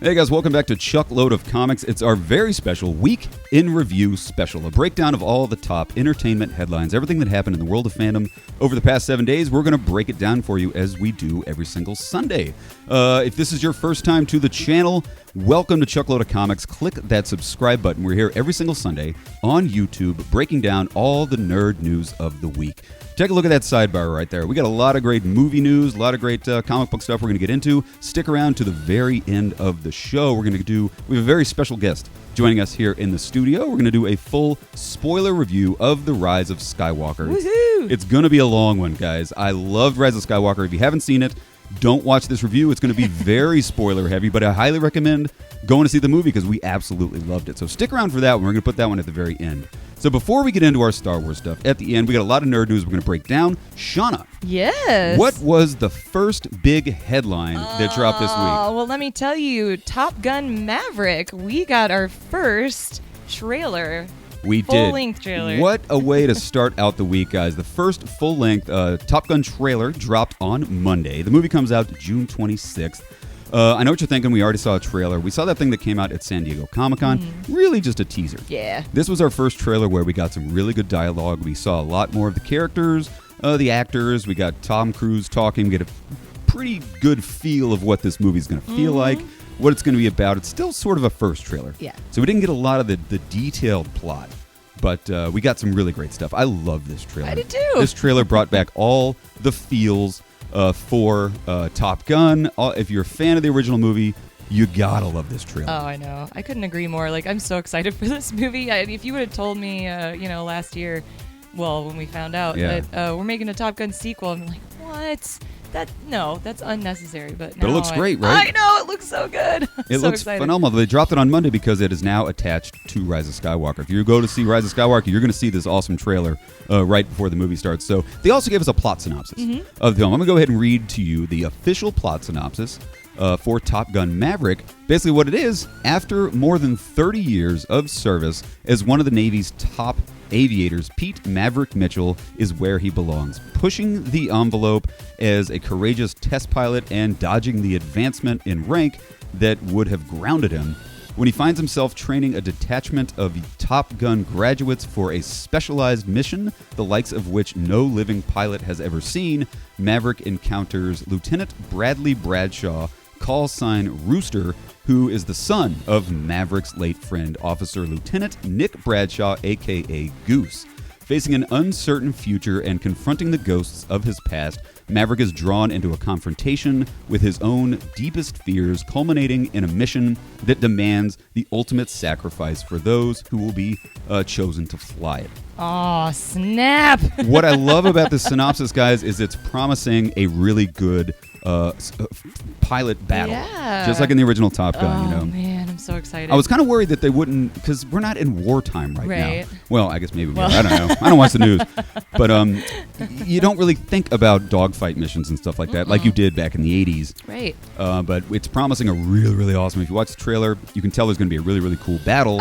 Hey guys, welcome back to Chuckload of Comics. It's our very special Week in Review special, a breakdown of all the top entertainment headlines, everything that happened in the world of fandom over the past 7 days. We're going to break it down for you as we do every single Sunday. If this is your first time to the channel, welcome to Chuckload of Comics. Click that subscribe button. We're here every single Sunday on YouTube breaking down all the nerd news of the week. Take a look at that sidebar right there. We got a lot of great movie news, a lot of great comic book stuff we're going to get into. Stick around to the very end of the show. We have a very special guest joining us here in the studio. We're going to do a full spoiler review of The Rise of Skywalker. Woohoo! It's going to be a long one, guys. I love Rise of Skywalker. If you haven't seen it, don't watch this review. It's going to be very spoiler heavy, but I highly recommend going to see the movie because we absolutely loved it. So stick around for that one. We're going to put that one at the very end. So before we get into our Star Wars stuff, at the end, we got a lot of nerd news we're going to break down. Shauna. Yes. What was the first big headline that dropped this week? Well, let me tell you, Top Gun Maverick, we got our first trailer. We did. Full-length trailer. What a way to start out the week, guys. The first full-length Top Gun trailer dropped on Monday. The movie comes out June 26th. I know what you're thinking. We already saw a trailer. We saw that thing that came out at San Diego Comic-Con. Really just a teaser. Yeah. This was our first trailer where we got some really good dialogue. We saw a lot more of the characters, the actors. We got Tom Cruise talking. We get a pretty good feel of what this movie's going to feel like, what it's going to be about. It's still sort of a first trailer. Yeah. So we didn't get a lot of the detailed plot, but we got some really great stuff. I love this trailer. I did too. This trailer brought back all the feels for Top Gun. If you're a fan of the original movie, you gotta love this trailer. Oh, I know. I couldn't agree more. Like, I'm so excited for this movie. If you would have told me, last year, well, when we found out that we're making a Top Gun sequel, I'm like, what? That's unnecessary. But it looks great, right? I know, it looks so good. It looks phenomenal. They dropped it on Monday because it is now attached to Rise of Skywalker. If you go to see Rise of Skywalker, you're going to see this awesome trailer right before the movie starts. So they also gave us a plot synopsis of the film. I'm going to go ahead and read to you the official plot synopsis for Top Gun Maverick. Basically what it is, after more than 30 years of service as one of the Navy's top aviators, Pete Maverick Mitchell is where he belongs, pushing the envelope as a courageous test pilot and dodging the advancement in rank that would have grounded him. When he finds himself training a detachment of Top Gun graduates for a specialized mission, the likes of which no living pilot has ever seen, Maverick encounters Lieutenant Bradley Bradshaw, call sign Rooster, who is the son of Maverick's late friend, Officer Lieutenant Nick Bradshaw, a.k.a. Goose. Facing an uncertain future and confronting the ghosts of his past, Maverick is drawn into a confrontation with his own deepest fears, culminating in a mission that demands the ultimate sacrifice for those who will be chosen to fly it. Oh, snap! What I love about this synopsis, guys, is it's promising a really good pilot battle. Yeah. Just like in the original Top Gun, Oh, man, I'm so excited. I was kind of worried that they wouldn't, because we're not in wartime right now. Well, I guess maybe we are. I don't know. I don't watch the news. But you don't really think about dogfight missions and stuff like that like you did back in the 80s. Right. But it's promising a really, really awesome. If you watch the trailer, you can tell there's going to be a really, really cool battle.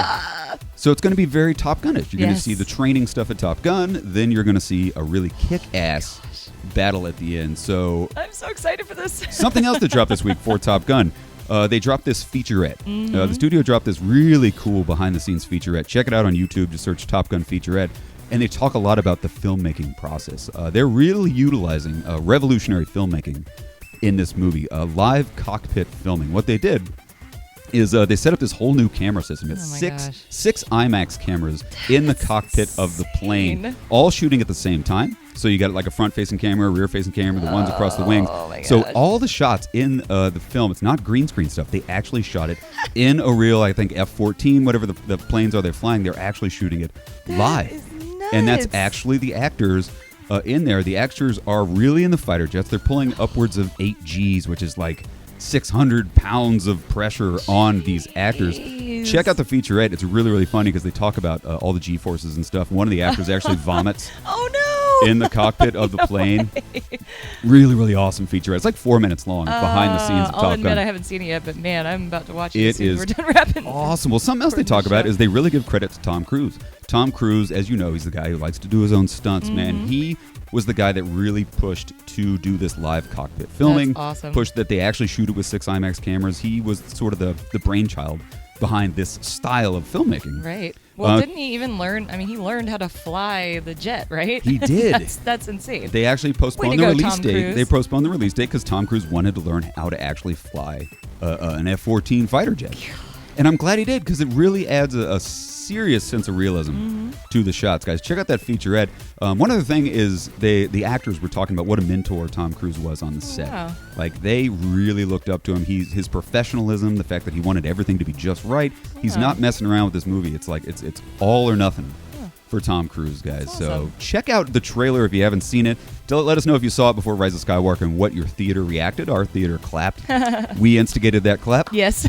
So it's going to be very Top Gun-ish. You're going to see the training stuff at Top Gun. Then you're going to see a really kick-ass battle at the end. So I'm so excited for this. Something else that dropped this week for Top Gun. They dropped this featurette. The studio dropped this really cool behind-the-scenes featurette. Check it out on YouTube. Just search Top Gun featurette. And they talk a lot about the filmmaking process. They're really utilizing revolutionary filmmaking in this movie, live cockpit filming. What they did is they set up this whole new camera system. It's six IMAX cameras in the cockpit of the plane, all shooting at the same time. So you got like a front-facing camera, rear-facing camera, the ones across the wings. So all the shots in the film, it's not green screen stuff. They actually shot it in a real, I think, F-14, whatever the planes are they're flying. They're actually shooting it live. And that's actually the actors in there. The actors are really in the fighter jets. They're pulling upwards of 8 Gs, which is like 600 pounds of pressure on these actors. Check out the featurette. It's really, really funny because they talk about all the G-forces and stuff. One of the actors actually vomits. Oh, no! In the cockpit of the plane. Really, really awesome featurette. It's like 4 minutes long behind the scenes of Top Gun. I'll admit I haven't seen it yet, but man, I'm about to watch it as It soon as is we're done wrapping. Awesome. Well, something else they talk about is they really give credit to Tom Cruise. Tom Cruise, as you know, he's the guy who likes to do his own stunts, man. He was the guy that really pushed to do this live cockpit filming. That's awesome. Pushed that they actually shoot it with 6 IMAX cameras. He was sort of the brainchild behind this style of filmmaking. Right. Well, didn't he even learn? I mean, he learned how to fly the jet, right? He did. That's insane. They actually postponed the go, release Tom date. Cruise. They postponed the release date because Tom Cruise wanted to learn how to actually fly an F-14 fighter jet. And I'm glad he did, because it really adds a serious sense of realism to the shots, guys. Check out that featurette. One other thing is the actors were talking about what a mentor Tom Cruise was on the set. Wow. Like, they really looked up to him. His professionalism, the fact that he wanted everything to be just right. He's not messing around with this movie. It's like it's all or nothing for Tom Cruise, guys. That's So awesome. check out the trailer if you haven't seen it. Let us know if you saw it before Rise of Skywalker and what your theater reacted. Our theater clapped. We instigated that clap. Yes.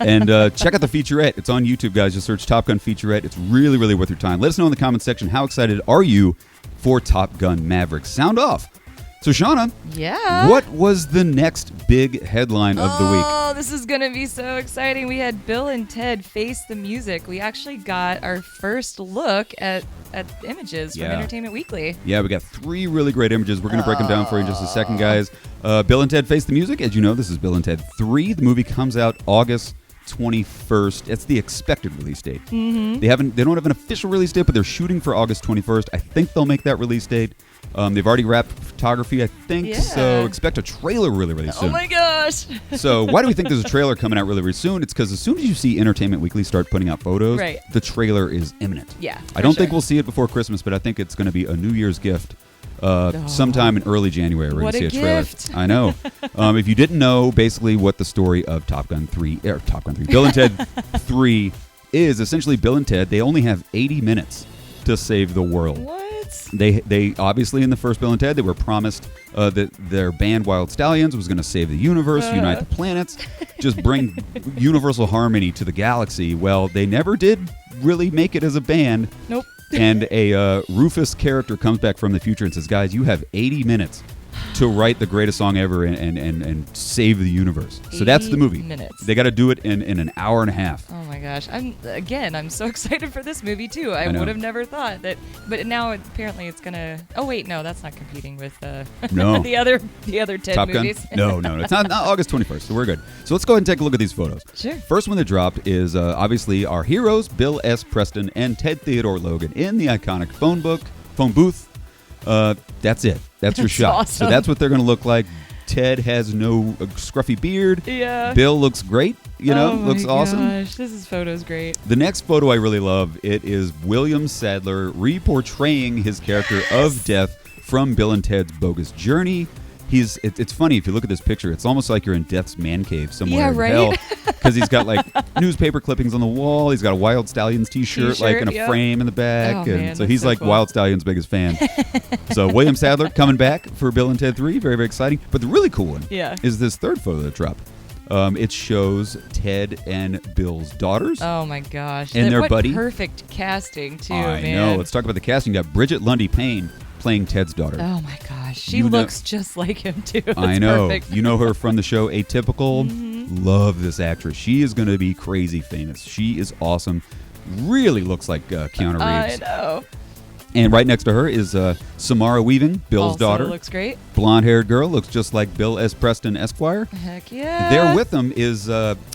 And check out the featurette. It's on YouTube, guys. Just search Top Gun featurette. It's really, really worth your time. Let us know in the comments section, how excited are you for Top Gun Maverick? Sound off. So, Shauna, Yeah. what was the next big headline of the week? Oh, this is going to be so exciting. We had Bill and Ted Face the Music. We actually got our first look at images from Entertainment Weekly. Yeah, we got 3 really great images. We're going to break them down for you in just a second, guys. Bill and Ted Face the Music. As you know, this is Bill and Ted 3. The movie comes out August 21st. It's the expected release date. Mm-hmm. They don't have an official release date, but they're shooting for August 21st. I think they'll make that release date. They've already wrapped photography, I think, Yeah. so expect a trailer really, really soon. Oh my gosh. So why do we think there's a trailer coming out really, really soon? It's because as soon as you see Entertainment Weekly start putting out photos, Right. the trailer is imminent. Yeah, I don't for think sure. we'll see it before Christmas, but I think it's going to be a New Year's gift. Sometime in early January, we're going What to see a a trailer. gift. I know. If you didn't know, basically what the story of Bill and Ted 3 is, essentially Bill and Ted, they only have 80 minutes to save the world. What? They obviously, in the first Bill and Ted, they were promised that their band Wild Stallions was going to save the universe, unite the planets, just bring universal harmony to the galaxy. Well, they never did really make it as a band. Nope. And a Rufus character comes back from the future and says, guys, you have 80 minutes to write the greatest song ever and save the universe. So that's the movie. 80 minutes. They got to do it in an hour and a half. Oh my gosh. I'm so excited for this movie too. I know. would have never thought that, but now apparently it's going to Oh wait, no, that's not competing with No. the other Ted Top Gun? movies. No. It's not August 21st, so we're good. So let's go ahead and take a look at these photos. Sure. First one that dropped is obviously our heroes, Bill S. Preston and Ted Theodore Logan, in the iconic phone booth. That's it. That's your shot. Awesome. So that's what they're going to look like. Ted has no scruffy beard. Yeah. Bill looks great. Looks awesome. Gosh, this photo's great. The next photo I really love. It is William Sadler reportraying his character of Death from Bill and Ted's Bogus Journey. It's funny if you look at this picture. It's almost like you're in Death's man cave somewhere Yeah, in right? hell, because he's got like newspaper clippings on the wall. He's got a Wild Stallions T-shirt like in a yep. frame in the back, Oh, and man, so that's he's so like cool. Wild Stallions' biggest fan. So William Sadler coming back for Bill and Ted 3, very, very exciting. But the really cool one is this third photo that dropped. It shows Ted and Bill's daughters. Oh my gosh. And their what buddy. Perfect casting too, I man. know. Let's talk about the casting. You got Bridget Lundy Payne playing Ted's daughter. Oh my gosh. She You know- looks just like him too. I It's know. Perfect. You know her from the show Atypical. Love this actress. She is going to be crazy famous. She is awesome. Really looks like Keanu I Reeves. know. And right next to her is Samara Weaving, Bill's Also daughter. looks great. Blonde-haired girl. Looks just like Bill S. Preston, Esquire. Heck yeah. There with them is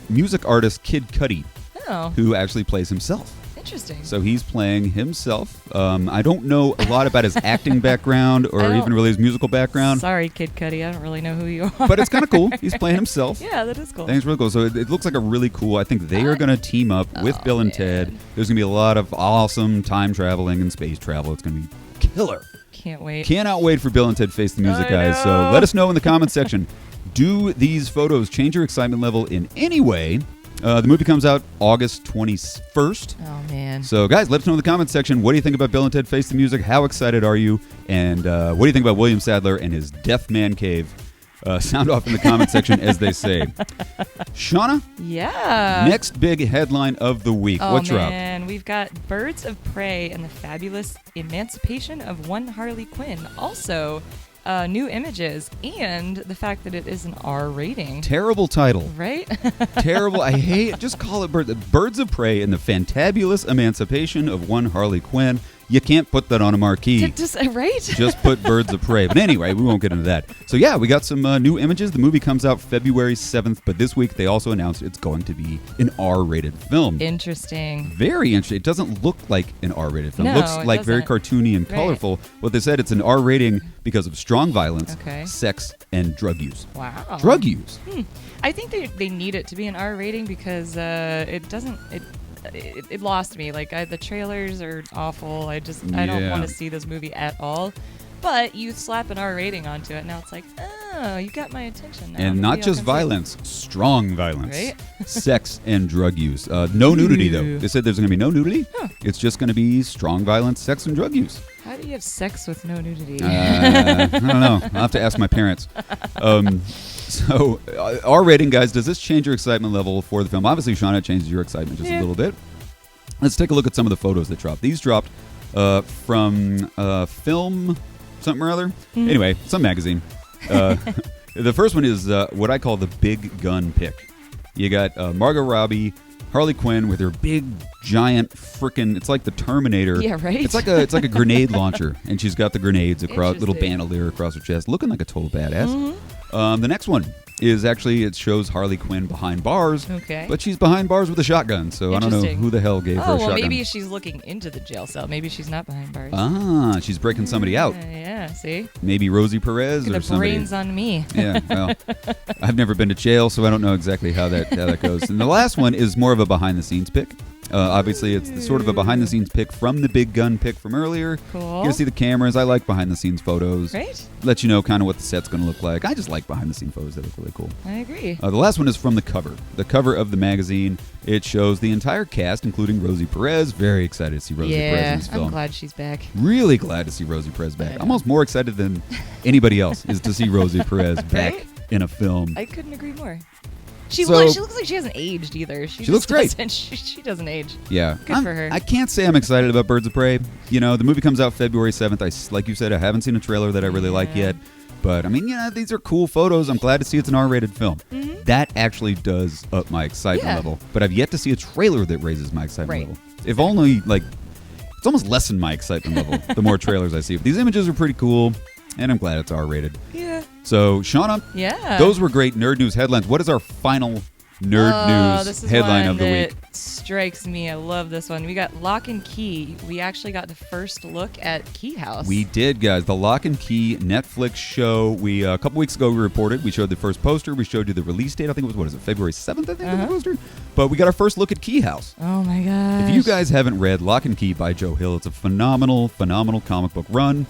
music artist Kid Cudi, Oh, who actually plays himself. interesting. So he's playing himself. I don't know a lot about his acting background or I don't- even really his musical background, Sorry, Kid Cudi. I don't really know who you are. but it's kind of cool. He's playing himself. Yeah, that is cool. I think it's really cool. So it looks like a really cool. I think they are going to team up with Bill and Ted. There's going to be a lot of awesome time traveling and space travel. It's going to be killer. Can't wait. Cannot wait for Bill and Ted Face the Music, I guys. So know. let us know in the comments section. Do these photos change your excitement level in any way? The movie comes out August 21st. Oh man. So, guys, let us know in the comments section. What do you think about Bill and Ted Face the Music? How excited are you? And what do you think about William Sadler and his Death Man Cave? Sound off in the comment section, as they say. Shauna, Yeah. next big headline of the week. Oh What's up? man, we've got Birds of Prey and the Fabulous Emancipation of One Harley Quinn. Also, new images and the fact that it is an R rating. Terrible title. Right? Terrible. I hate it. Just call it Birds of Prey and the Fantabulous Emancipation of One Harley Quinn. You can't put that on a marquee. Right? Just put Birds of Prey. But anyway, we won't get into that. So yeah, we got some new images. The movie comes out February 7th, but this week they also announced it's going to be an R-rated film. Interesting. Very interesting. It doesn't look like an R-rated film. No, It looks it like very doesn't. cartoony and Right. colorful. What they said, it's an R rating because of strong violence, Okay. sex, and drug use. Wow. Drug use. I think they need it to be an R rating because it doesn't it lost me. Like the trailers are awful. I don't Yeah. want to see this movie at all. But you slap an R rating onto it, now it's like, oh, you got my attention. Now And maybe not I'll just come see it. violence, strong violence. Right? Sex and drug use. No nudity, though. Ew. They said there's going to be no nudity. Huh. It's just going to be strong violence, sex, and drug use. How do you have sex with no nudity? I don't know. I'll have to ask my parents. So, R rating, guys, does this change your excitement level for the film? Obviously, Shauna, it changes your excitement just a little bit. Let's take a look at some of the photos that dropped. These dropped from Film something or other. Anyway, some magazine. The first one is what I call the big gun pick. You got Margot Robbie, Harley Quinn with her big giant frickin', it's like the Terminator. Yeah, right? It's like a grenade launcher, and she's got the grenades across, little Interesting. bandolier across her chest, looking like a total badass. The next one is actually, it shows Harley Quinn behind bars, Okay. but she's behind bars with a shotgun, so I don't know Interesting. who the hell gave her a Oh, well, shotgun. maybe she's looking into the jail cell. Maybe she's not behind bars. Ah, she's breaking somebody out. Yeah, see? Maybe Rosie Perez Look or at the somebody. brains on me. Yeah, well, I've never been to jail, so I don't know exactly how that goes. And the last one is more of a behind-the-scenes pick. Obviously, it's sort of a behind-the-scenes pick from the big gun pick from earlier. Cool. You can see the cameras. I like behind-the-scenes photos. Right? Let you know kind of what the set's going to look like. I just like behind-the-scenes photos. They look really cool. I agree. The last one is from the cover. The cover of the magazine. It shows the entire cast, including Rosie Perez. Very excited to see Rosie Perez in Yeah, this film. I'm glad she's back. Really glad to see Rosie Perez back. Almost more excited than anybody else is to see Rosie Perez back Right? in a film. I couldn't agree more. She So- looks like she hasn't aged either. She looks just great. doesn't- She doesn't age. Yeah. Good for her. I can't say I'm excited about Birds of Prey. You know, the movie comes out February 7th. Like you said, I haven't seen a trailer that I really like Yeah. yet. But, I mean, these are cool photos. I'm glad to see it's an R-rated film. That actually does up my excitement Yeah. level. But I've yet to see a trailer that raises my excitement Right. level. If only, it's almost lessened my excitement level the more trailers I see. But these images are pretty cool, and I'm glad it's R-rated. Yeah. So, Shauna, Yeah. those were great nerd news headlines. What is our final nerd news this is headline one of the that week? strikes me. I love this one. We got Lock and Key. We actually got the first look at Key House. We did, guys. The Lock and Key Netflix show. We a couple weeks ago we reported. We showed the first poster. We showed you the release date. I think it was February 7th. I think was the poster. But we got our first look at Key House. Oh my gosh. If you guys haven't read Lock and Key by Joe Hill, it's a phenomenal comic book run,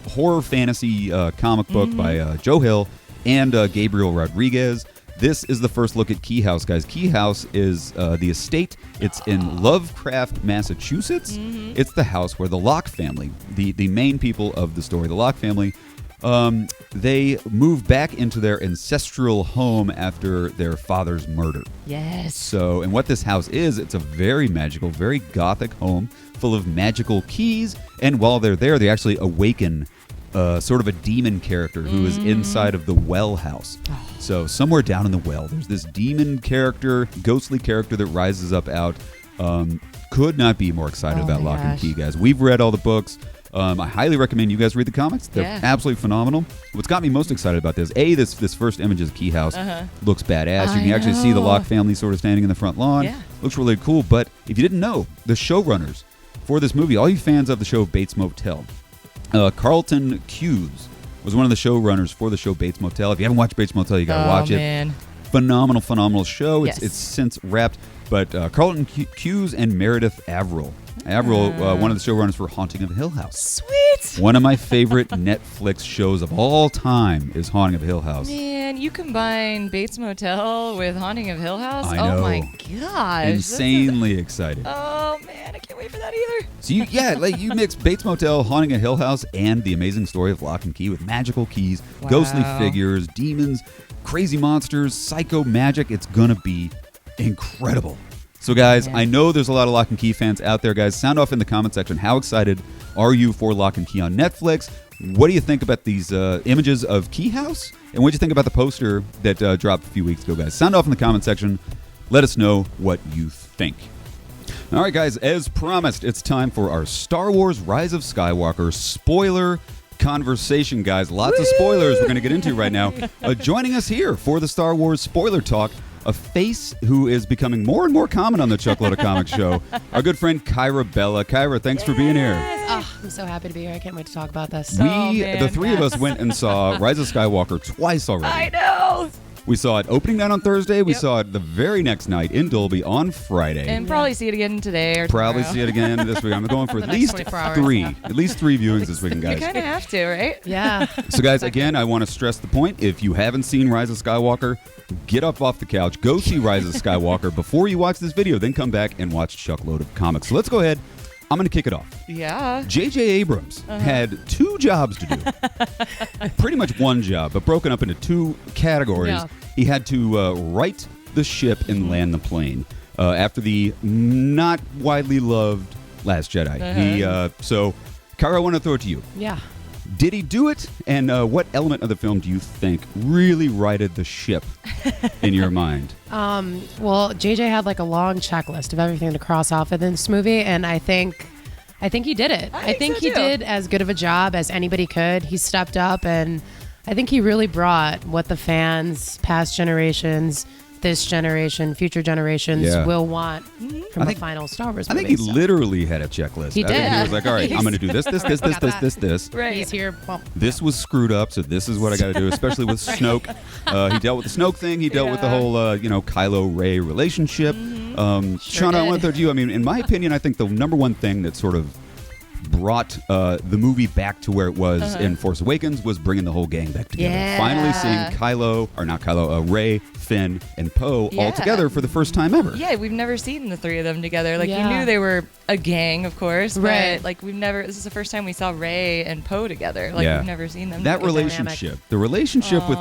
horror fantasy comic book by Joe Hill and Gabriel Rodriguez. This is the first look at Key House, guys. Key House is the estate. It's in Lovecraft, Massachusetts. It's the house where the Locke family, the main people of the story, the Locke family, they move back into their ancestral home after their father's murder. Yes. So, and what this house is, it's a very magical, very gothic home full of magical keys. And while they're there, they actually awaken sort of a demon character who is inside of the well house. So somewhere down in the well, there's this demon character, ghostly character that rises up out. Could not be more excited about my Lock and gosh. Key, guys. We've read all the books. I highly recommend you guys read the comics. They're Yeah. absolutely phenomenal. What's got me most excited about this, this first image of Key House looks badass. You can actually see the Locke family sort of standing in the front lawn. Yeah. Looks really cool. But if you didn't know, the showrunners for this movie, all you fans of the show Bates Motel, Carlton Cuse was one of the showrunners for the show Bates Motel. If you haven't watched Bates Motel, you got to watch it. Man. Phenomenal show. Yes. It's since wrapped. But Carlton Cuse and Meredith Averill. One of the showrunners for Haunting of Hill House. Sweet. One of my favorite Netflix shows of all time is Haunting of Hill House. Man, you combine Bates Motel with Haunting of Hill House? I know. Oh my gosh. Insanely excited. Oh man, I can't wait for that either. So you mix Bates Motel, Haunting of Hill House, and the amazing story of Lock and Key with magical keys, ghostly Wow. figures, demons, crazy monsters, psycho magic. It's gonna be incredible. So guys, Yeah. I know there's a lot of Lock and Key fans out there, guys. Sound off in the comment section. How excited are you for Lock and Key on Netflix? What do you think about these images of Key House? And what do you think about the poster that dropped a few weeks ago, guys? Sound off in the comment section. Let us know what you think. All right, guys, as promised, it's time for our Star Wars Rise of Skywalker spoiler conversation, guys. Lots of spoilers we're going to get into right now. Joining us here for the Star Wars spoiler talk, a face who is becoming more and more common on the Chuckload of Comics show, our good friend Kyra Bella. Kyra, thanks for being here. Oh, I'm so happy to be here. I can't wait to talk about this. The three of us went and saw Rise of Skywalker twice already. I know. We saw it opening night on Thursday. We saw it the very next night in Dolby on Friday. And probably see it again today or Probably tomorrow. see it again this week. I'm going for at next least 24 hours, three. yeah. At least three viewings this weekend, You guys. kind of have to, right? Yeah. So, guys, again, I want to stress the point. If you haven't seen Rise of Skywalker, get up off the couch. Go see Rise of Skywalker before you watch this video. Then come back and watch Chuckload of Comics. So let's go ahead. I'm going to kick it off. Yeah. J.J. Abrams had two jobs to do. Pretty much one job, but broken up into two categories. Yeah. He had to right the ship and land the plane after the not widely loved Last Jedi. So, Kyra, I want to throw it to you. Yeah. Did he do it? And what element of the film do you think really righted the ship in your mind? Well, JJ had like a long checklist of everything to cross off in this movie, and I think he did it. I think so he too. did as good of a job as anybody could. He stepped up, and I think he really brought what the fans, past generations, this generation, future generations will want from a final Star Wars I movie. think he literally had a checklist. He I think did. he was like, all right, I'm going to do this. Right. He's here. Well, This was screwed up, so this is what I got to do, especially with Snoke. He dealt with the Snoke thing. He dealt with the whole, Kylo-Rey relationship. Shauna, I want to throw to you. I mean, in my opinion, I think the number one thing that sort of brought the movie back to where it was in Force Awakens was bringing the whole gang back together. Yeah. Finally seeing Rey, Finn, and Poe all Yeah. together for the first time ever. Yeah, we've never seen the three of them together. Like, Yeah. you knew they were a gang, of course, Right. but, like, this is the first time we saw Rey and Poe together. Like, Yeah. we've never seen them That together. relationship, the relationship with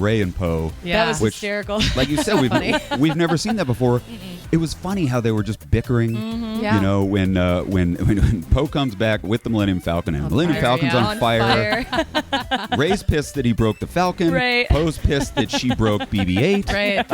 Rey and Poe, yeah. That was Which- hysterical. like you said, we've never seen that before. It was funny how they were just bickering. Yeah. You know, when Poe comes back with the Millennium Falcon and the Millennium fire, Falcon's yeah. on fire. Rey's pissed that he broke the Falcon. Right. Poe's pissed that she broke BB-8. right.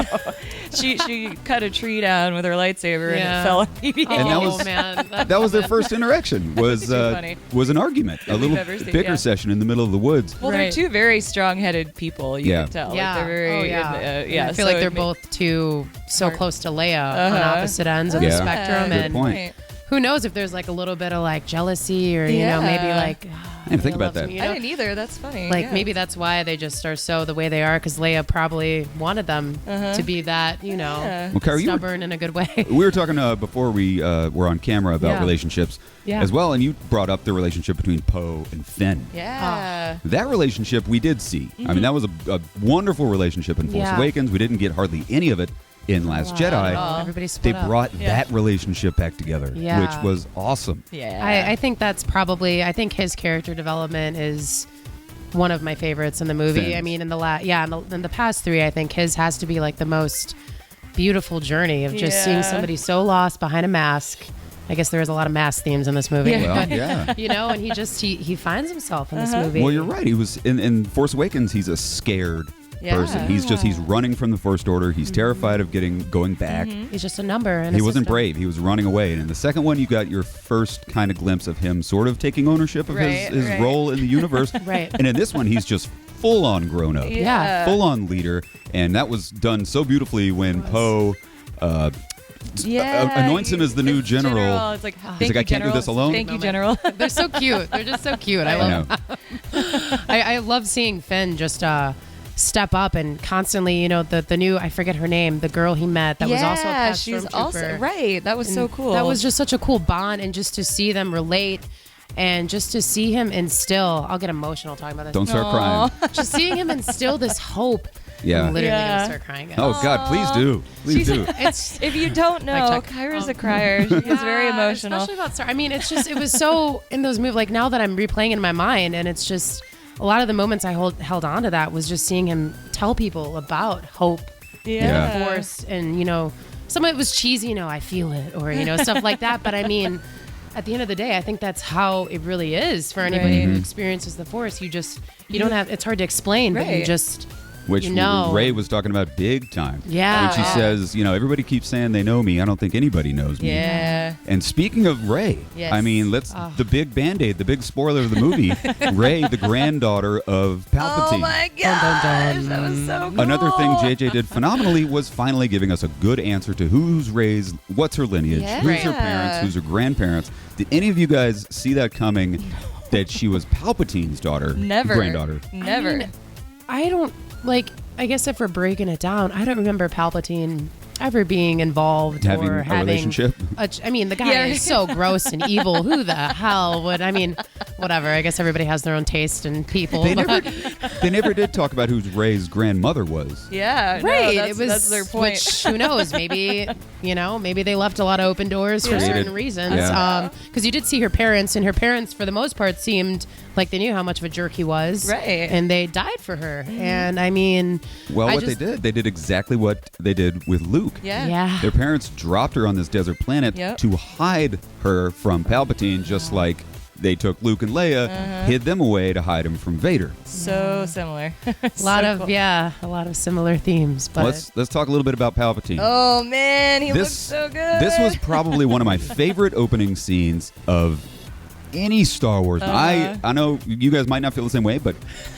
she cut a tree down with her lightsaber and Yeah. it fell on BB-8. And that Oh, was- man. That was their first interaction. Was Too funny. was an argument, a little never seen- bicker yeah. session in the middle of the woods. Well, they're Right. two very strong-headed people. You Yeah. can tell. Yeah. Like, they're very. Oh, yeah. Yeah. I feel so like they're it ma- both so close to Leia on Uh-huh. opposite ends of Yeah. the spectrum, Good and point. who knows if there's like a little bit of like jealousy or you know maybe Yeah. like I didn't think Leia about loves that. me, you I know? didn't either. That's funny. Like yeah. maybe that's why they just are so the way they are because Leia probably wanted them to be that Yeah. Well, Kyra, you were- stubborn in a good way. We were talking before we were on camera about Yeah. relationships Yeah. as well, and you brought up the relationship between Poe and Finn. Yeah. That relationship we did see. I mean, that was a wonderful relationship in Force Yeah. Awakens. We didn't get hardly any of it in Last Not at Jedi. all. Everybody They split up. brought Yeah. that relationship back together, Yeah. which was awesome. Yeah. I think that's probably I think his character development is one of my favorites in the movie. Finn's. I mean in the past three I think his has to be like the most beautiful journey of just seeing Yeah. somebody so lost behind a mask. I guess there is a lot of mask themes in this movie. Yeah. Well, yeah. You know, and he finds himself in this movie. Well, you're right. He was in Force Awakens. He's a scared Yeah. person. He's running from the First Order. He's terrified of going back. He's just a number. In He a wasn't system. brave. He was running away. And in the second one, you got your first kind of glimpse of him sort of taking ownership of his Right. role in the universe. Right. And in this one, he's just full on grown up. Yeah. Full on leader. And that was done so beautifully when Poe anoints him as the new general. It's like, He's like, I can't do this alone. Thank you, General. They're so cute. They're just so cute. I love. I love seeing Finn just step up and constantly, you know, the new I forget her name, the girl he met that was also a past she's stormtrooper. also right. That was so cool. That was just such a cool bond, and just to see them relate, and just to see him instill. I'll get emotional talking about this. Don't start crying. Just seeing him instill this hope. Yeah. I'm literally Yeah. gonna start crying. Again. Oh, God, please do. Please do. It's If you don't know, check. Kyra's a crier. She gets very emotional. Especially about Star. I mean, it's just it was so in those movies. Like now that I'm replaying in my mind, and it's just a lot of the moments I held on to that was just seeing him tell people about hope, Yeah. force, and you know, some of it was cheesy. You know, I feel it, or you know, stuff like that. But I mean, at the end of the day, I think that's how it really is for anybody Right. who experiences the force. You don't have. It's hard to explain, but you Right. just which Rey was talking about big time. Yeah. When she says, everybody keeps saying they know me. I don't think anybody knows me. Yeah. And speaking of Rey, yes. I mean, the big Band-Aid, the big spoiler of the movie, Rey, the granddaughter of Palpatine. Oh my gosh, that was so cool. Another thing JJ did phenomenally was finally giving us a good answer to who's Rey's, what's her lineage, who's her parents, who's her grandparents. Did any of you guys see that coming? That she was Palpatine's daughter, granddaughter. Never. I don't I guess if we're breaking it down, I don't remember Palpatine ever being involved having or a having relationship. The guy is so gross and evil. Who the hell would? Whatever. I guess everybody has their own taste and people. They never did talk about who Rey's grandmother was. Yeah, right. That's their point. Which, who knows? Maybe maybe they left a lot of open doors for certain reasons. Yeah. Because you did see her parents, and her parents, for the most part, seemed like they knew how much of a jerk he was. Right. And they died for her. And they did exactly what they did with Luke. Yeah. Their parents dropped her on this desert planet to hide her from Palpatine, just like they took Luke and Leia, hid them away to hide him from Vader. So similar. A lot of similar themes. But Let's talk a little bit about Palpatine. Oh man, he looks so good. This was probably one of my favorite opening scenes of any Star Wars. I know you guys might not feel the same way, but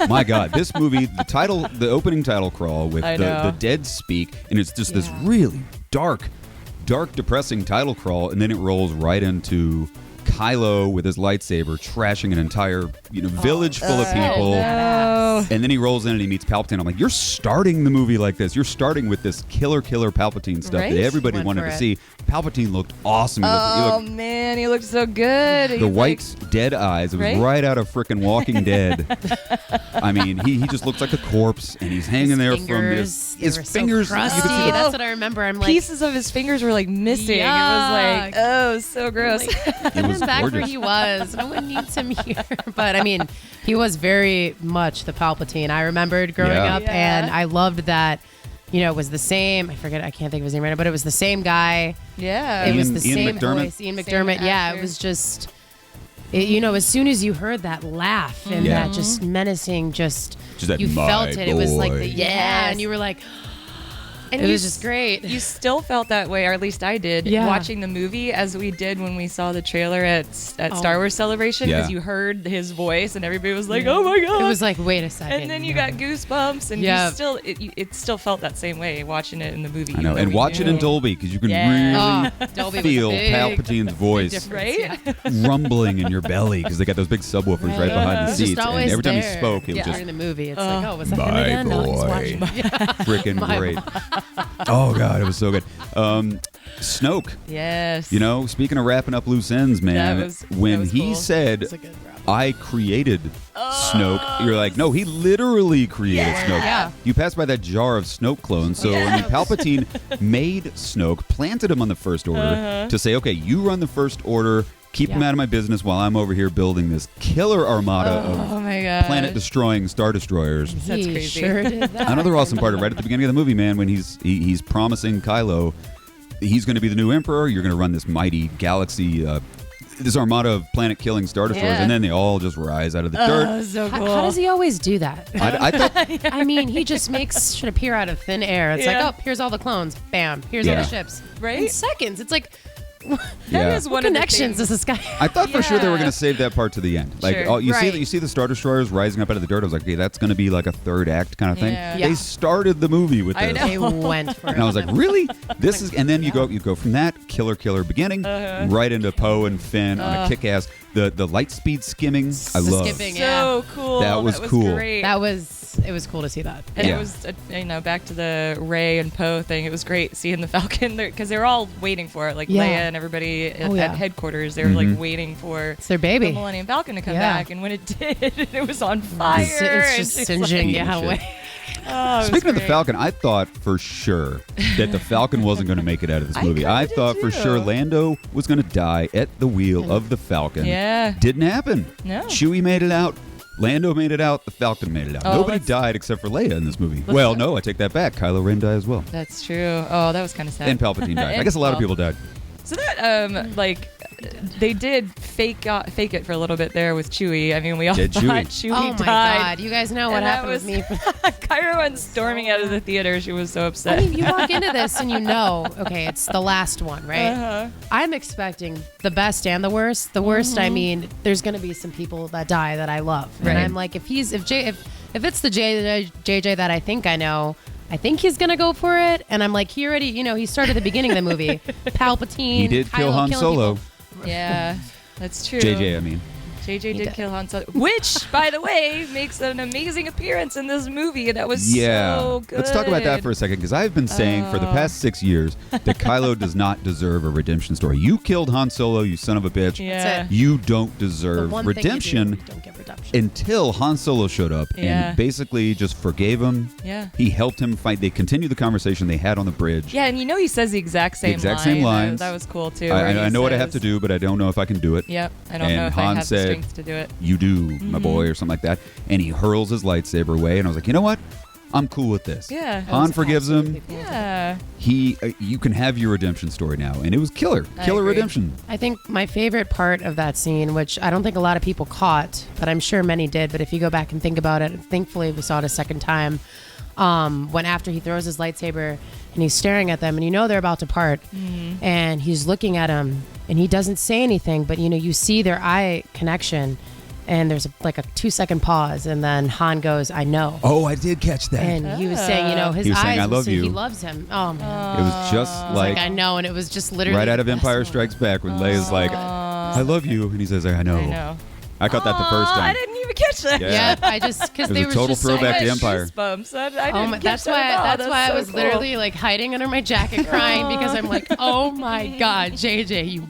my God, this movie, the opening title crawl with the dead speak, and it's just this really dark, depressing title crawl, and then it rolls right into Kylo with his lightsaber trashing an entire village full of people. And then he rolls in and he meets Palpatine. I'm like, you're starting the movie like this. You're starting with this killer Palpatine stuff that everybody wanted to see. Palpatine looked awesome. Man, he looked so good. The white dead eyes. It was right out of frickin' Walking Dead. I mean, he just looks like a corpse, and he's hanging there from his fingers. So crusty. That's what I remember. I'm like, pieces of his fingers were like missing. Yuck. It was like, so gross. It was back gorgeous. where he was. No one needs him here. But he was very much the Palpatine I remembered growing up, and I loved that. It was the same. I can't think of his name right now, but it was the same guy. Yeah, it was the Ian same McDermott? voice, Ian McDermott. Yeah, it was just. As soon as you heard that laugh and that just menacing, just that you felt it. boy. It was like and you were like. And it was just great. You still felt that way, or at least I did, watching the movie as we did when we saw the trailer at Star Wars Celebration, because you heard his voice and everybody was like, "Oh my god!" It was like, wait a second. And then you got goosebumps, and it still felt that same way watching it in the movie. I know, and watch it in Dolby because you can really feel Palpatine's voice rumbling in your belly because they got those big subwoofers right behind the seats, and every time he spoke, it was just during the movie. It's like, oh, was that my him again? No, he's boy, watching. freaking great. Oh God, it was so good. Snoke. Yes. Speaking of wrapping up loose ends, man, when he cool. said, "I created Snoke," you're like, no, he literally created Snoke. Yeah. You pass by that jar of Snoke clones. So Palpatine made Snoke, planted him on the First Order to say, okay, you run the First Order. Keep him out of my business while I'm over here building this killer armada of planet-destroying Star Destroyers. That's crazy. Sure did that. Another awesome part right at the beginning of the movie, man, when he's promising Kylo he's going to be the new Emperor. You're going to run this mighty galaxy, this armada of planet-killing Star Destroyers, and then they all just rise out of the dirt. So cool. How does he always do that? I thought, he just should appear out of thin air. It's like, oh, here's all the clones. Bam. Here's all the ships. Right? In seconds. It's like... That is what connections does this guy have? I thought for sure they were going to save that part to the end. Like, you see the Star Destroyers rising up out of the dirt. I was like, okay, that's going to be like a third act kind of thing. Yeah. They started the movie with this. They went for it. And I was like, really? This is, and then you go from that killer beginning right into Poe and Finn on a kick-ass the light speed skimming. I love. Skipping, so cool. That was cool. Great. It was cool to see that. And it was, back to the Rey and Poe thing. It was great seeing the Falcon there because they were all waiting for it, like Leia and everybody at headquarters. They were like waiting for it's their baby, the Millennium Falcon, to come back. And when it did, it was on fire. It's just singeing away. Speaking of the Falcon, I thought for sure that the Falcon wasn't going to make it out of this movie. I thought for sure Lando was going to die at the wheel of the Falcon. Yeah. Didn't happen. No. Chewie made it out. Lando made it out. The Falcon made it out. Nobody died except for Leia in this movie. Well, no, I take that back. Kylo Ren died as well. That's true. Oh, that was kind of sad. And Palpatine died. I guess a lot of people died. So that, they did fake it for a little bit there with Chewie. I mean, we all Did thought Chewie? Chewie Oh my died. God! You guys know what happened with me. Kyra went storming out of the theater. She was so upset. I mean, you walk into this and you know, okay, it's the last one, right? Uh-huh. I'm expecting the best and the worst. The worst, I mean, there's going to be some people that die that I love, Right. and I'm like, if it's the JJ that I think I know, I think he's gonna go for it, and I'm like, he already, he started at the beginning of the movie. Palpatine. He did kill Kylo Han killing Solo. people. Yeah, that's true. JJ, I mean. JJ did kill Han Solo, which, by the way, makes an amazing appearance in this movie. That was so good. Let's talk about that for a second, because I've been saying for the past 6 years that Kylo does not deserve a redemption story. You killed Han Solo, you son of a bitch. Yeah. That's it. You don't The deserve one thing you redemption do, you don't get redemption. until Han Solo showed up Yeah. and basically just forgave him. Yeah. He helped him fight. They continued the conversation they had on the bridge. Yeah, and he says the exact same same line. lines. That was cool, too. where I he know what I have to says- do, but I don't know if I can do it. Yep, I don't And know if Han I have the said, strength to do it. You do, my boy, or something like that. And he hurls his lightsaber away, and I was like, you know what? I'm cool with this. Yeah. That Han was forgives him. absolutely cool. Yeah. You can have your redemption story now, and it was killer I killer agree. redemption. I think my favorite part of that scene, which I don't think a lot of people caught, but I'm sure many did, but if you go back and think about it, thankfully we saw it a second time, when after he throws his lightsaber and he's staring at them and they're about to part, and he's looking at him and he doesn't say anything, but you see their eye connection, and there's like a 2-second pause, and then Han goes, "I know." Oh, I did catch that. And he was saying, his He was eyes saying, "I would love say you." he loves him. Oh man. It was just It's like I know, and it was just literally right out of the best Empire moment. Strikes Back when Leia's like, "I love you," and he says, "I know." I know. I caught that the first I time. didn't even catch that. Yeah. Yeah, I just because It was they a were total just throwback so to much- Empire. Goosebumps. I didn't Oh my, catch that's that why. at all. That's why I so was cool. literally like hiding under my jacket, crying because I'm like, oh my god, JJ, you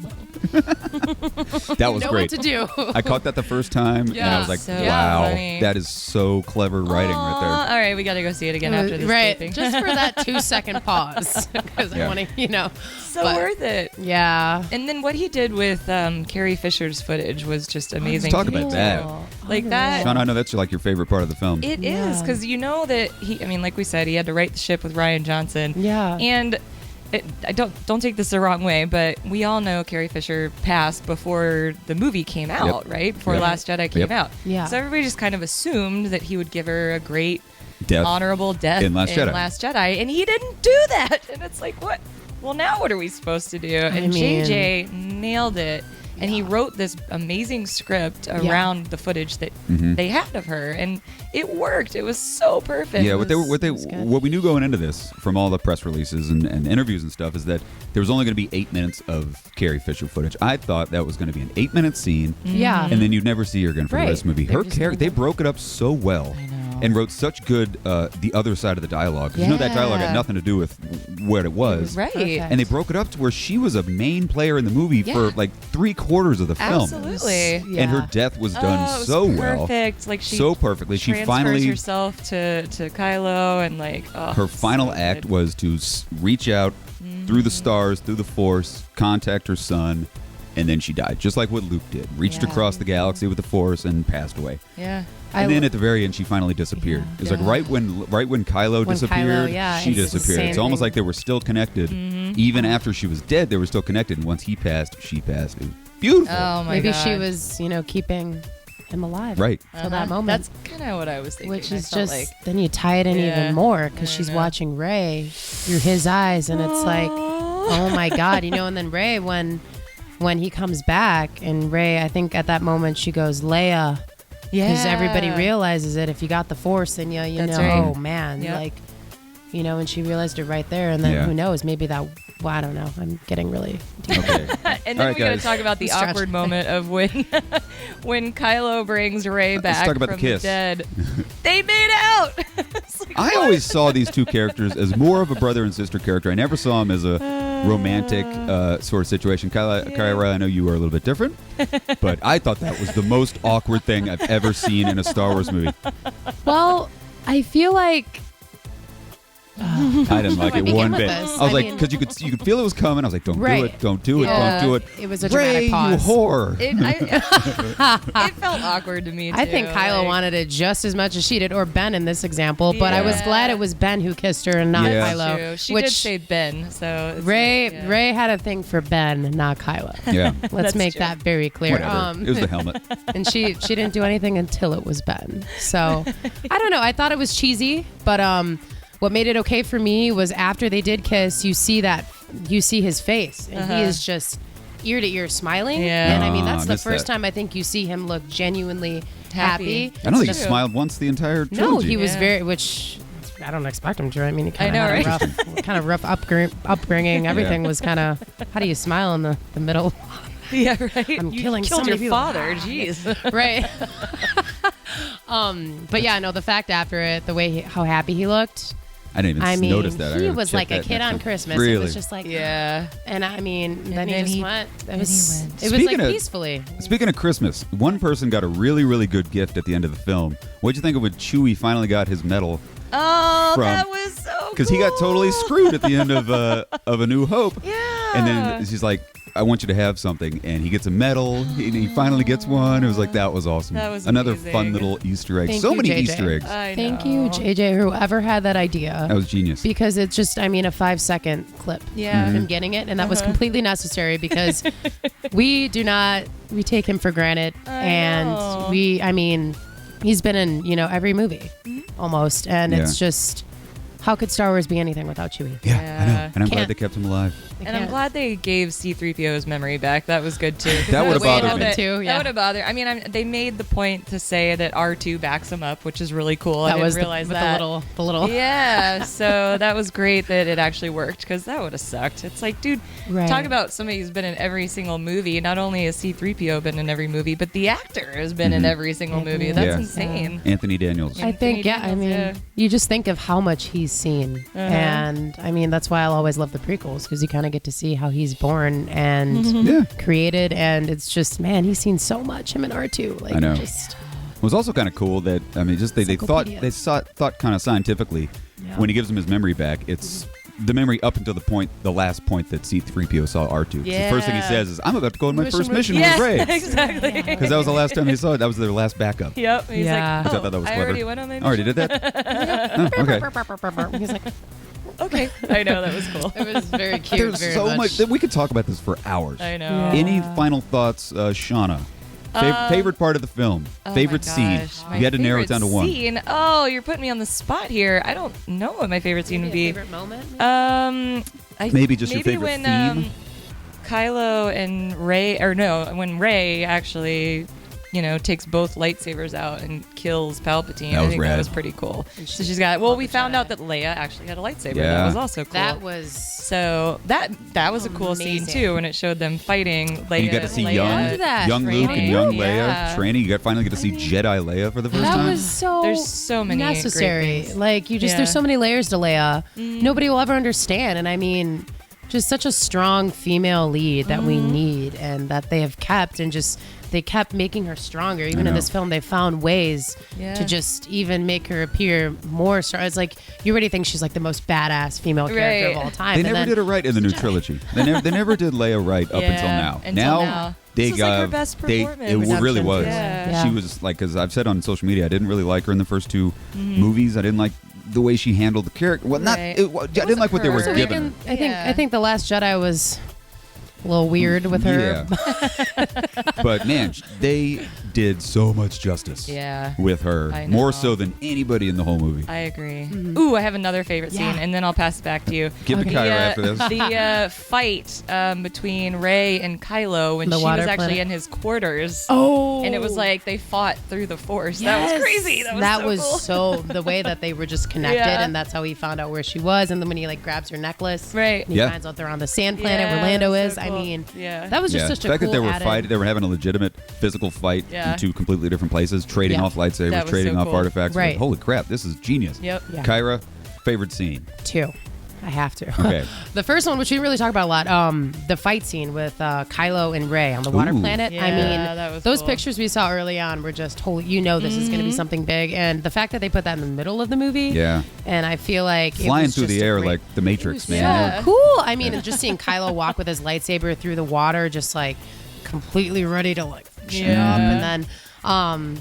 That was know great. what to do. I caught that the first time, and I was like, So "Wow, funny. that is so clever writing right All right, we got to go see it again after this right, taping. just for that 2-second pause because Yeah. I want to, so but- worth it. Yeah. And then what he did with Carrie Fisher's footage was just amazing. talk to about me, that. too. Like that. there." Sean, I know that's like your favorite part of the film. It is Yeah. because that like we said, he had to right the ship with Rian Johnson. Yeah. And I don't take this the wrong way, but we all know Carrie Fisher passed before the movie came out, Yep. right? Before Yep. Last Jedi came Yep. out. Yeah. So everybody just kind of assumed that he would give her a great, Death. honorable death In Last Jedi. Last Jedi, and he didn't do that. And it's like, what? Well, now what are we supposed to do? And mean- JJ nailed it. And he wrote this amazing script around the footage that they had of her, and it worked. It was so perfect. Yeah, was good. what we knew going into this from all the press releases and interviews and stuff is that there was only going to be 8 minutes of Carrie Fisher footage. I thought that was going to be an 8-minute scene, Yeah. and then you'd never see her again for Right. the rest of the movie. They're Her just character, they gonna- broke it up so well, I know. and wrote such good the other side of the dialogue. 'Cause that dialogue had Yeah. nothing to do with what it was. Right. Perfect. And they broke it up to where she was a main player in the movie for Yeah. like 3/4 of the film. Absolutely. Yeah. And her death was done Oh, it was so well. perfect. Like she So perfectly. She transfers finally herself to Kylo, and like her final so act good. was to reach out through the stars, through the Force, contact her son, and then she died, just like what Luke did. Reached Yeah. across the galaxy with the Force and passed away. Yeah. And then at the very end, she finally disappeared. Yeah. It was like right when Kylo When disappeared, Kylo, yeah, she it's the disappeared. same It's almost thing. like they were still connected. Even after she was dead, they were still connected. And once he passed, she passed. It was beautiful. Oh my Maybe god. she was, keeping him alive. Right. Till that moment. That's kind of what I was thinking. Which I is felt just, like, then you tie it in Yeah, even more because I she's know. watching Rey through his eyes, and it's like, oh my god, and then Rey, when he comes back, and Rey, I think at that moment she goes, Leia, yeah. because everybody realizes it. If you got the Force, then you That's know, right. oh man, Yep. like, and she realized it right there, and then Yeah. who knows, maybe that. Well, I don't know. I'm getting really. Okay. And then All right, we got to guys. talk about the Stretch. awkward moment of when when Kylo brings Rey back talk about from the kiss. dead. They made out. It's like, I what? always saw these two characters as more of a brother and sister character. I never saw them as a romantic sort of situation. Kyra, I know you are a little bit different, but I thought that was the most awkward thing I've ever seen in a Star Wars movie. Well, I feel like I didn't like it one with bit. this. I was I like, mean- because you could feel it was coming. I was like, don't Right. do it, don't do it, Yeah. don't do it. It was a Ray, dramatic pause. you whore. It felt awkward to me, too. I think Kylo wanted it just as much as she did, or Ben in this example. But I was Yeah. glad it was Ben who kissed her and not Yeah. Kylo. True. She which did say Ben, so it's Ray like, yeah. Ray had a thing for Ben, not Kylo. Yeah, Let's That's make true. that very clear. whatever. It was the helmet. And she didn't do anything until it was Ben. So I don't know. I thought it was cheesy, but what made it okay for me was after they did kiss, you see his face, and he is just ear to ear smiling. Yeah. And I mean I that's the missed first that. time I think you see him look genuinely Happy. happy. I don't think he True. smiled once the entire trilogy. No, he was Yeah. very, which I don't expect him to. I mean, he kind I of know, had a rough upbringing. Everything was kind of, how do you smile in the middle? Yeah, right. I'm You killing killed so your many people. father. Jeez. Right. But yeah, no, the fact after it, the way how happy he looked. I didn't even I mean, notice that. I he gotta was check like a that kid next on time. Christmas. Really? It was just like, Yeah. and I mean, then he then just he- went. It then was, he went. it was like Speaking of- peacefully. Speaking of Christmas, one person got a really, really good gift at the end of the film. What'd you think of when Chewie finally got his medal? Oh, From- that was so cool. Because he got totally screwed at the end of A New Hope. Yeah. And then she's like, I want you to have something. And he gets a medal. He finally gets one. It was like, that was awesome. That was another amazing. fun little Easter egg. Thank So you, many JJ. Easter eggs. I Thank know. you, JJ, whoever had that idea. That was genius. Because it's just, I mean, a 5-second clip Yeah. of him getting it, and that was completely necessary because we take him for granted, and know. I mean, he's been in every movie almost, and Yeah. it's just, how could Star Wars be anything without Chewie? Yeah, I know. Yeah. And I'm glad Can't. they kept him alive. They And I'm can't. glad they gave C-3PO's memory back. That was good too. That would've The way it bothered me. happened too, That yeah. would have bothered. I mean, they made the point to say that R2 backs him up, which is really cool. I That didn't was realize with that. the little. Yeah, so that was great that it actually worked because that would have sucked. It's like, dude, Right. talk about somebody who's been in every single movie. Not only has C-3PO been in every movie, but the actor has been in every single movie. That's Yeah. insane. Anthony Daniels. I think, yeah, I Daniels, mean, yeah. you just think of how much he's seen. And, I mean, that's why I'll always love the prequels, because you kind of get to see how he's born and Yeah. created. And it's just, man, he's seen so much, him and R2. Like, I know. just, It was also kind of cool that just they thought Encyclopedia. thought kind of scientifically Yeah. when he gives him his memory back, it's the memory up until the last point that C-3PO saw R2. 'Cause the first thing he Yeah. says is, "I'm about to go on my first mission Yeah, with Rey," exactly. because that was the last time they saw it. That was their last backup. Yep. He's Yeah. like, Which I oh, thought that was I clever. already went on my I already mission. did that. Oh, okay. he's like, Okay. I know, that was cool. it was very cute. There's very so much that we could talk about this for hours. I know. Yeah. Any final thoughts, Shauna? Favorite part of the film? Oh favorite my scene? gosh, If my you had to narrow it favorite down to one. Scene? Oh, you're putting me on the spot here. I don't know what my favorite scene would be. favorite moment? Maybe just your favorite when, theme? Kylo and Rey, or no, when Rey actually, takes both lightsabers out and kills Palpatine. That I was think rad. that was pretty cool. So she's got. Well, we found out that Leia actually had a lightsaber. Yeah. That was also cool. That was so that was a cool scene Amazing. too when it showed them fighting. Leia, And you got to see Leia Loved that. young Luke and training. young Yeah. Leia training. You finally get to see Jedi Leia for the first that time. was so There's so many great necessary. things. Like you just Yeah. there's so many layers to Leia. Nobody will ever understand. And I mean, just such a strong female lead that we need and that they have kept and just they kept making her stronger. Even in know. this film, they found ways Yeah. to just even make her appear more strong. It's like you already think she's like the most badass female character of Right. all time. They and never then, did it right in the new trilogy. They never did Leia right up Yeah, until now. until now. They This was, like, her got best they performance. it really Redemption. was. Yeah. She was like, because I've said on social media, I didn't really like her in the first two movies. I didn't like the way she handled the character. Well, not Right. I didn't like what they were So So we giving her. can, Yeah. I think The Last Jedi was a little weird with her. Yeah. But man, they did so much justice Yeah. with her, I more know. so than anybody in the whole movie. I agree. Ooh, I have another favorite scene, Yeah. and then I'll pass it back to you. Give to Okay. Kyra after this. The fight between Rey and Kylo when The she water was actually planet. in his quarters. Oh, And it was like they fought through the Force. That was crazy. That was so cool. so the way that they were just connected, Yeah. and that's how he found out where she was. And then when he like grabs her necklace, Right. and he Yeah. finds out they're on the sand planet where Yeah, Lando so is. cool. I mean, Yeah. that was just Yeah, such the a fact cool that they were added- fighting, they were having a legitimate physical fight Yeah. in two completely different places, trading Yeah. off lightsabers, That was trading so off cool. artifacts. Right. Like, holy crap, this is genius. Yep. Yeah. Kyra, favorite scene. 2. I have to. Okay. The first one, which we didn't really talk about a lot, the fight scene with Kylo and Rey on the water planet. Yeah, I mean, that was those cool. pictures we saw early on were just holy. This is going to be something big, and the fact that they put that in the middle of the movie. Yeah. And I feel like flying it was through just the a air great- like the Matrix, man. Yeah. cool. I mean, and just seeing Kylo walk with his lightsaber through the water, just like completely ready to like shoot up, and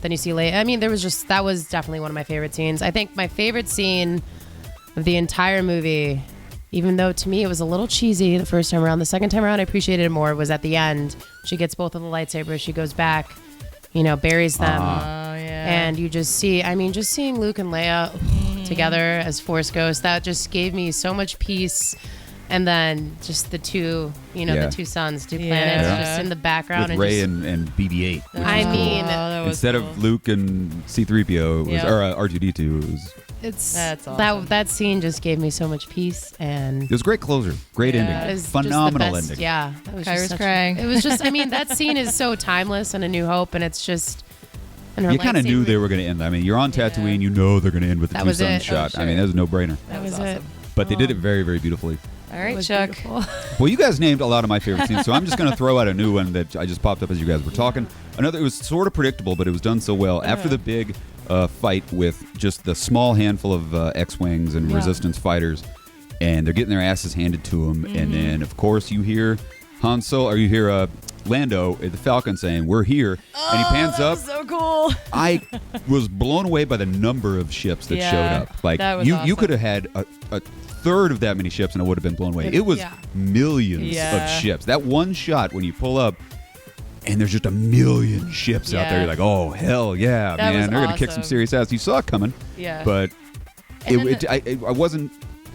then you see Leia. I mean, that was definitely one of my favorite scenes. I think my favorite scene of the entire movie, even though to me it was a little cheesy the first time around, the second time around I appreciated it more, was at the end. She gets both of the lightsabers, she goes back, buries them, and you just see, just seeing Luke and Leia together as Force Ghosts, that just gave me so much peace. And then just the two, the two suns, two planets, just in the background. With Rey and BB-8. Instead of Luke and C-3PO, it was, or R2-D2, it was... That's awesome. That scene just gave me so much peace, and it was great closure, great ending, it was phenomenal just the best, ending. Yeah, that was Kyra's just crying. It was just, that scene is so timeless in A New Hope, and it's just. And You kind of knew they were going to end. I mean, you're on Tatooine, they're going to end with the That two was suns it. shot. Oh, sure. I mean, that was a no-brainer. That was awesome. it. But they did it very, very beautifully. All right, It was Chuck. beautiful. Well, you guys named a lot of my favorite scenes, so I'm just going to throw out a new one that I just popped up as you guys were talking. It was sort of predictable, but it was done so well. After the big fight with just the small handful of X-Wings and Resistance fighters, and they're getting their asses handed to them, and then, of course, you hear Han Solo, or you hear Lando, the Falcon, saying, "We're here," and he pans up. So cool. I was blown away by the number of ships that showed up. Like, that was you awesome. could have had a third of that many ships and I would have been blown away. It was millions of ships. That one shot when you pull up and there's just a million ships out there, you're like, oh, hell yeah, That man. was They're going to kick some awesome. serious ass. You saw it coming. Yeah. But And then I wasn't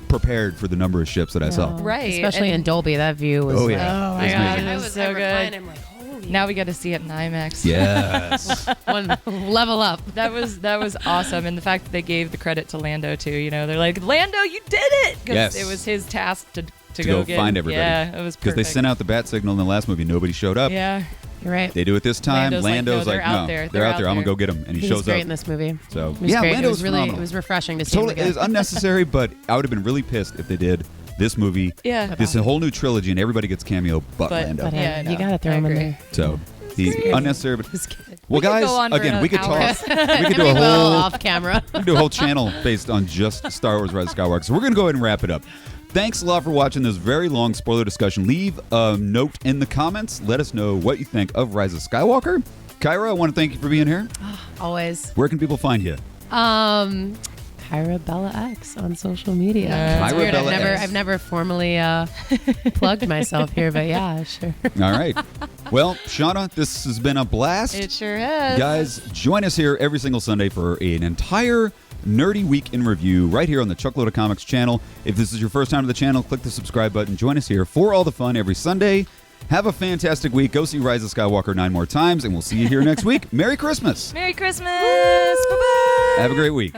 prepared for the number of ships that I saw. Right. Especially in And- Dolby, that view was Oh, like, yeah. oh It my was god, amazing. I It was was so so good. good. I'm like, holy. Now we got to see it in IMAX. Yes. One level up. That was awesome, and the fact that they gave the credit to Lando too. They're like, Lando, you did it, because Yes. it was his task to go get, find everybody. Yeah, it was Because they perfect. sent out the bat signal in the last movie. Nobody showed up. Yeah, You're right. They do it this time. Lando's like, no, they're out no, there. they're out there. I'm going to go get them. And he He was shows great up. in this movie. So, It was yeah, great. Lando It was really, phenomenal. it was refreshing to see him Totally, it is again. unnecessary, but I would have been really pissed if they did this movie, Yeah. this whole new trilogy, and everybody gets cameo but Lando. But Yeah, I know. you gotta throw I him in agree. there. So he's unnecessary. But Just kidding. well, We could guys, go on for again, we could another talk. We could do We a will whole off camera. we could do a whole channel based on just Star Wars: Rise of Skywalker. So we're going to go ahead and wrap it up. Thanks a lot for watching this very long spoiler discussion. Leave a note in the comments. Let us know what you think of Rise of Skywalker. Kyra, I want to thank you for being here. Always. Where can people find you? Kyra Bella X on social media. It's Kyra weird. Bella X. I've never formally plugged myself here, but yeah, sure. All right. Well, Shauna, this has been a blast. It sure has. Guys, join us here every single Sunday for an entire nerdy week in review right here on the Chuckload of Comics channel. If this is your first time to the channel, click the subscribe button. Join us here for all the fun every Sunday. Have a fantastic week. Go see Rise of Skywalker 9 more times, and we'll see you here next week. Merry Christmas. Merry Christmas. Bye-bye. Have a great week.